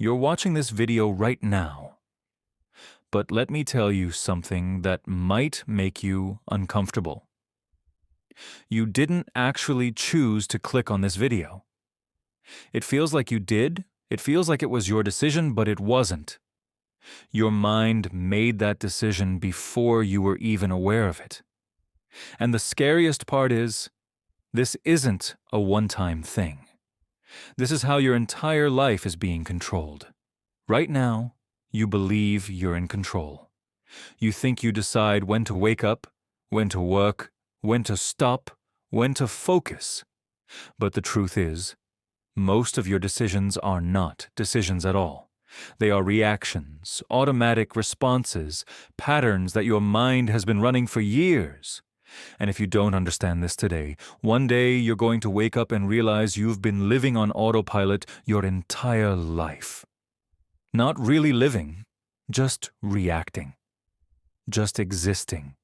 You're watching this video right now. But let me tell you something that might make you uncomfortable. You didn't actually choose to click on this video. It feels like you did. It feels like it was your decision, but it wasn't. Your mind made that decision before you were even aware of it. And the scariest part is, this isn't a one-time thing. This is how your entire life is being controlled. Right now, you believe you're in control. You think you decide when to wake up, when to work, when to stop, when to focus. But the truth is, most of your decisions are not decisions at all. They are reactions, automatic responses, patterns that your mind has been running for years. And if you don't understand this today, one day you're going to wake up and realize you've been living on autopilot your entire life. Not really living, just reacting, just existing.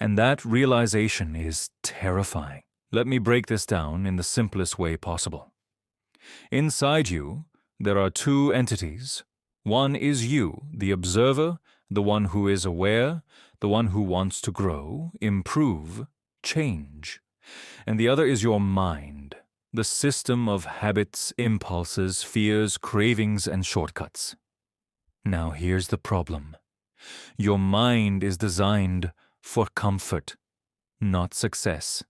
And that realization is terrifying. Let me break this down in the simplest way possible. Inside you, there are two entities. One is you, the observer, the one who is aware, the one who wants to grow, improve, change. And the other is your mind, the system of habits, impulses, fears, cravings, and shortcuts. Now here's the problem. Your mind is designed for comfort, not success.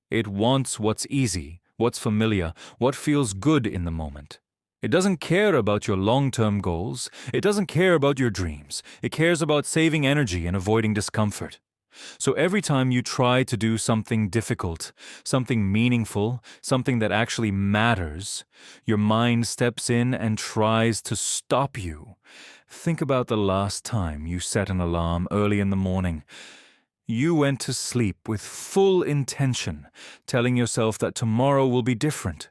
It wants what's easy, what's familiar, what feels good in the moment. It doesn't care about your long-term goals. It doesn't care about your dreams. It cares about saving energy and avoiding discomfort. So every time you try to do something difficult, something meaningful, something that actually matters, your mind steps in and tries to stop you. Think about the last time you set an alarm early in the morning. You went to sleep with full intention, telling yourself that tomorrow will be different.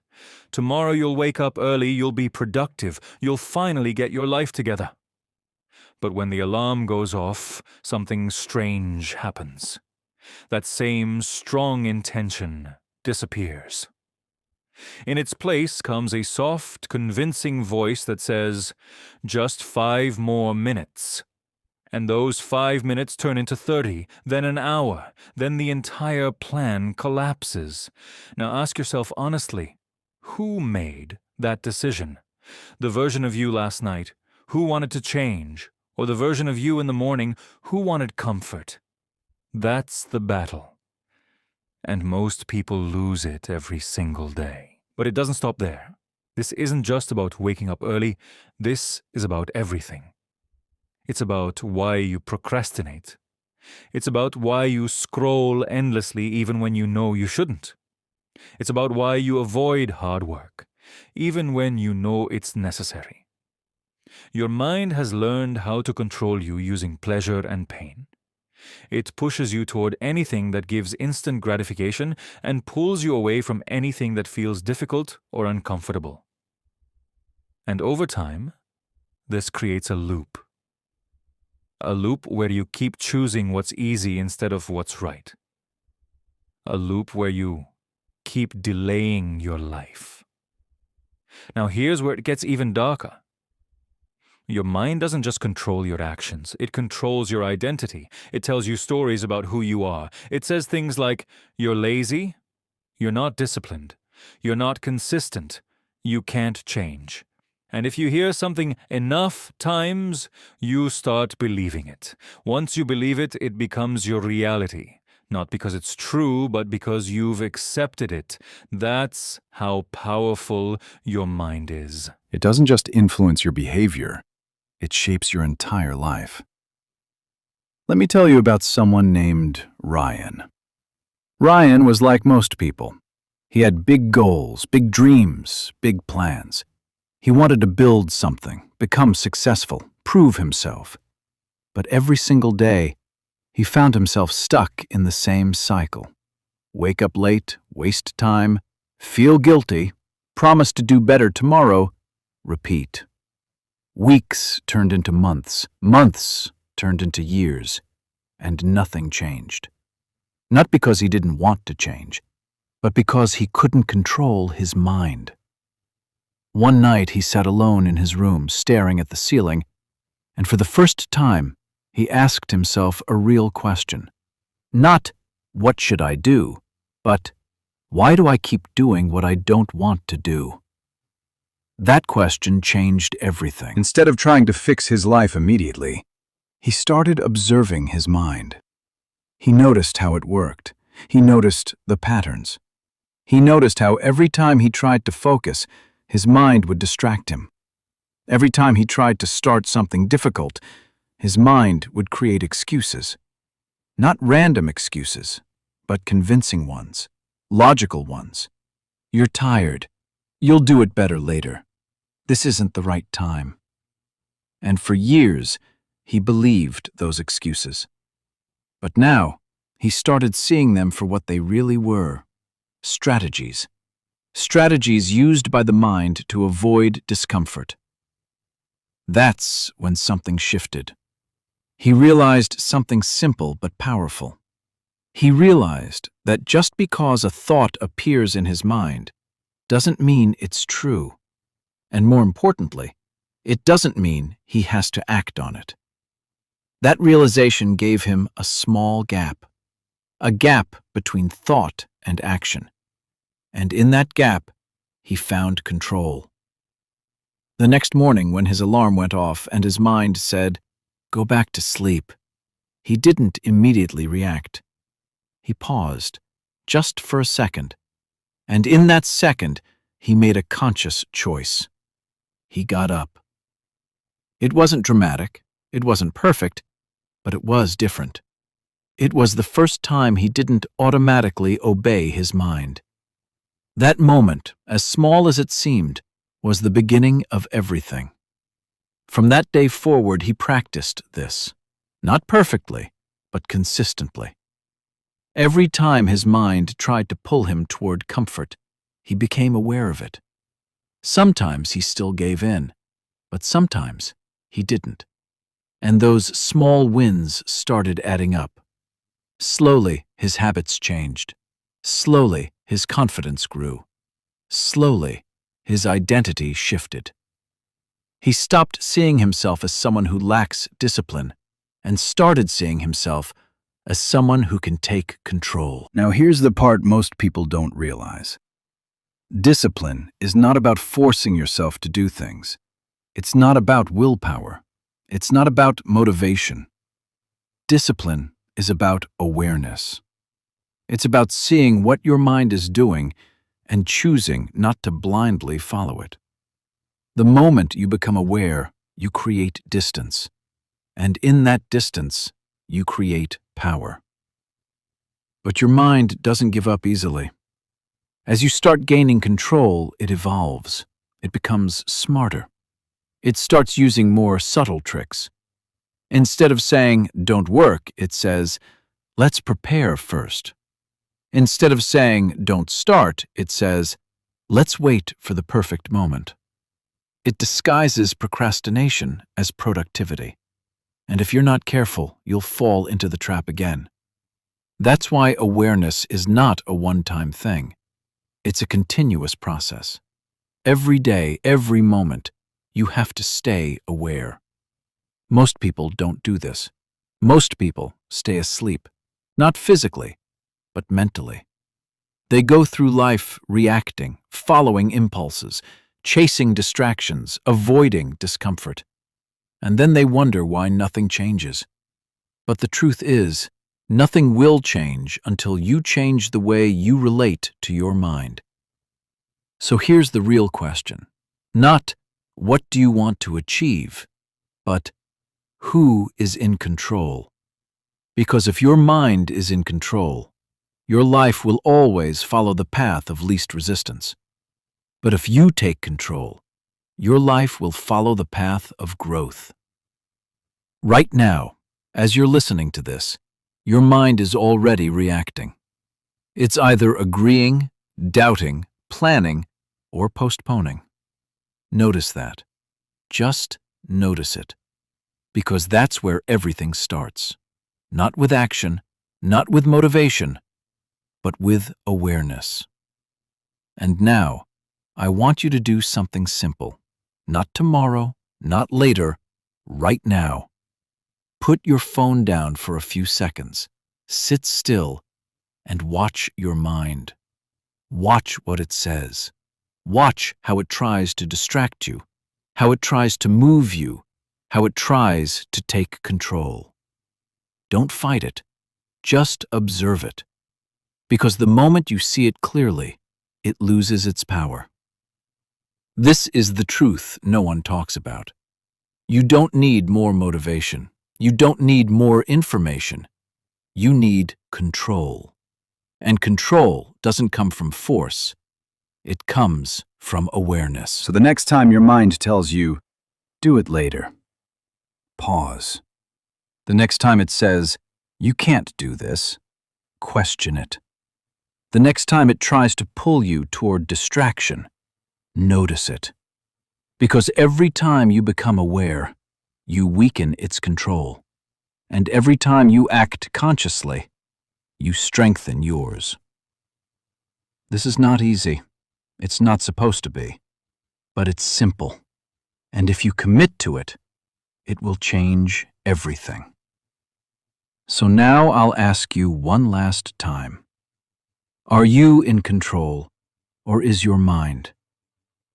Tomorrow you'll wake up early, you'll be productive, you'll finally get your life together. But when the alarm goes off, something strange happens. That same strong intention disappears. In its place comes a soft, convincing voice that says, "Just 5 more minutes." And those 5 minutes turn into 30, then an hour, then the entire plan collapses. Now ask yourself honestly, who made that decision? The version of you last night, who wanted to change? Or the version of you in the morning, who wanted comfort? That's the battle. And most people lose it every single day. But it doesn't stop there. This isn't just about waking up early. This is about everything. It's about why you procrastinate. It's about why you scroll endlessly even when you know you shouldn't. It's about why you avoid hard work, even when you know it's necessary. Your mind has learned how to control you using pleasure and pain. It pushes you toward anything that gives instant gratification and pulls you away from anything that feels difficult or uncomfortable. And over time, this creates a loop. A loop where you keep choosing what's easy instead of what's right. A loop where you keep delaying your life. Now here's where it gets even darker. Your mind doesn't just control your actions, it controls your identity. It tells you stories about who you are. It says things like, you're lazy, you're not disciplined, you're not consistent, you can't change. And if you hear something enough times, you start believing it. Once you believe it, it becomes your reality. Not because it's true, but because you've accepted it. That's how powerful your mind is. It doesn't just influence your behavior, it shapes your entire life. Let me tell you about someone named Ryan. Ryan was like most people. He had big goals, big dreams, big plans. He wanted to build something, become successful, prove himself. But every single day, he found himself stuck in the same cycle. Wake up late, waste time, feel guilty, promise to do better tomorrow, repeat. Weeks turned into months, months turned into years, and nothing changed. Not because he didn't want to change, but because he couldn't control his mind. One night he sat alone in his room, staring at the ceiling, and for the first time, he asked himself a real question. Not, what should I do, but, why do I keep doing what I don't want to do? That question changed everything. Instead of trying to fix his life immediately, he started observing his mind. He noticed how it worked. He noticed the patterns. He noticed how every time he tried to focus, his mind would distract him. Every time he tried to start something difficult, his mind would create excuses. Not random excuses, but convincing ones, logical ones. You're tired. You'll do it better later. This isn't the right time. And for years, he believed those excuses. But now, he started seeing them for what they really were: strategies. Strategies used by the mind to avoid discomfort. That's when something shifted. He realized something simple but powerful. He realized that just because a thought appears in his mind doesn't mean it's true. And more importantly, it doesn't mean he has to act on it. That realization gave him a small gap. A gap between thought and action. And in that gap, he found control. The next morning, when his alarm went off and his mind said, "Go back to sleep," he didn't immediately react. He paused, just for a second. And in that second, he made a conscious choice. He got up. It wasn't dramatic, it wasn't perfect, but it was different. It was the first time he didn't automatically obey his mind. That moment, as small as it seemed, was the beginning of everything. From that day forward, he practiced this. Not perfectly, but consistently. Every time his mind tried to pull him toward comfort, he became aware of it. Sometimes he still gave in, but sometimes he didn't. And those small wins started adding up. Slowly, his habits changed. Slowly, his confidence grew. Slowly, his identity shifted. He stopped seeing himself as someone who lacks discipline and started seeing himself as someone who can take control. Now here's the part most people don't realize. Discipline is not about forcing yourself to do things. It's not about willpower. It's not about motivation. Discipline is about awareness. It's about seeing what your mind is doing and choosing not to blindly follow it. The moment you become aware, you create distance. And in that distance, you create power. But your mind doesn't give up easily. As you start gaining control, it evolves. It becomes smarter. It starts using more subtle tricks. Instead of saying, "Don't work," it says, "Let's prepare first." Instead of saying, "Don't start," it says, "Let's wait for the perfect moment." It disguises procrastination as productivity. And if you're not careful, you'll fall into the trap again. That's why awareness is not a one-time thing. It's a continuous process. Every day, every moment, you have to stay aware. Most people don't do this. Most people stay asleep, not physically, but mentally. They go through life reacting, following impulses, chasing distractions, avoiding discomfort. And then they wonder why nothing changes. But the truth is, nothing will change until you change the way you relate to your mind. So here's the real question. Not, what do you want to achieve? But, who is in control? Because if your mind is in control, your life will always follow the path of least resistance. But if you take control, your life will follow the path of growth. Right now, as you're listening to this, your mind is already reacting. It's either agreeing, doubting, planning, or postponing. Notice that. Just notice it. Because that's where everything starts. Not with action, not with motivation, but with awareness. And now, I want you to do something simple. Not tomorrow, not later, right now. Put your phone down for a few seconds. Sit still and watch your mind. Watch what it says. Watch how it tries to distract you, how it tries to move you, how it tries to take control. Don't fight it. Just observe it. Because the moment you see it clearly, it loses its power. This is the truth no one talks about. You don't need more motivation. You don't need more information. You need control. And control doesn't come from force. It comes from awareness. So the next time your mind tells you, do it later, pause. The next time it says, you can't do this, question it. The next time it tries to pull you toward distraction, notice it. Because every time you become aware, you weaken its control. And every time you act consciously, you strengthen yours. This is not easy. It's not supposed to be. But it's simple. And if you commit to it, it will change everything. So now I'll ask you one last time. Are you in control, or is your mind?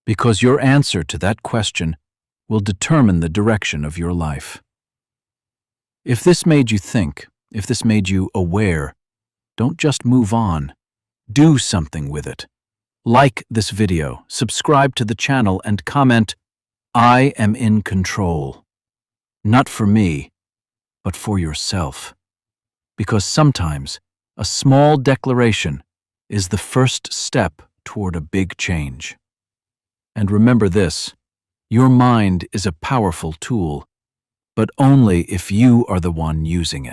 Because your answer to that question will determine the direction of your life. If this made you think, if this made you aware, don't just move on. Do something with it. Like this video, subscribe to the channel, and comment, I am in control. Not for me, but for yourself. Because sometimes a small declaration is the first step toward a big change. And remember this, your mind is a powerful tool, but only if you are the one using it.